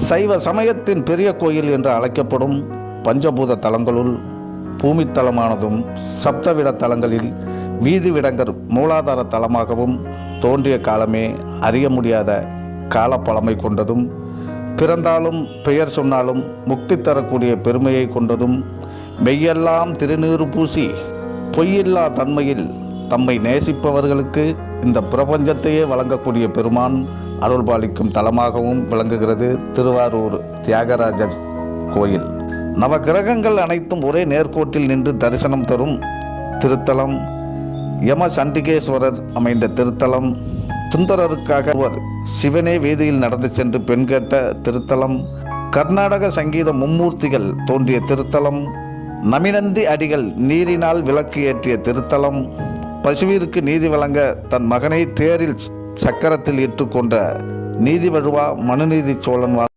சைவ சமயத்தின் பெரிய கோயில் என்று அழைக்கப்படும் பஞ்சபூத தலங்களுள் பூமித்தலமானதும் சப்தவிட தலங்களில் வீதிவிடங்கர் மூலாதார தலமாகவும் தோன்றிய காலமே அறிய முடியாத காலப்பழமை கொண்டதும், பிறந்தாலும் பெயர் சொன்னாலும் முக்தி தரக்கூடிய பெருமையை கொண்டதும், மெய்யெல்லாம் திருநீறு பூசி பொய்யில்லா தன்மையில் தம்மை நேசிப்பவர்களுக்கு இந்த பிரபஞ்சத்தையே வழங்கக்கூடிய பெருமான் அருள்பாலிக்கும் தலமாகவும் விளங்குகிறது திருவாரூர் தியாகராஜர் கோயில். நவ கிரகங்கள் அனைத்தும் ஒரே நேர்கோட்டில் நின்று தரிசனம் தரும் திருத்தலம். யம சண்டிகேஸ்வரர் அமைந்த திருத்தலம். சுந்தரருக்காக சிவனே வீதியில் நடந்து சென்று பெண் கேட்ட திருத்தலம். கர்நாடக சங்கீத மும்மூர்த்திகள் தோன்றிய திருத்தலம். நமினந்தி அடிகள் நீரினால் விளக்கு ஏற்றிய திருத்தலம். பசுவிற்கு நீதி வழங்க தன் மகனை தேரில் சக்கரத்தில் இட்டுக்கொண்ட நீதி வழுவா மனுநீதி சோழன்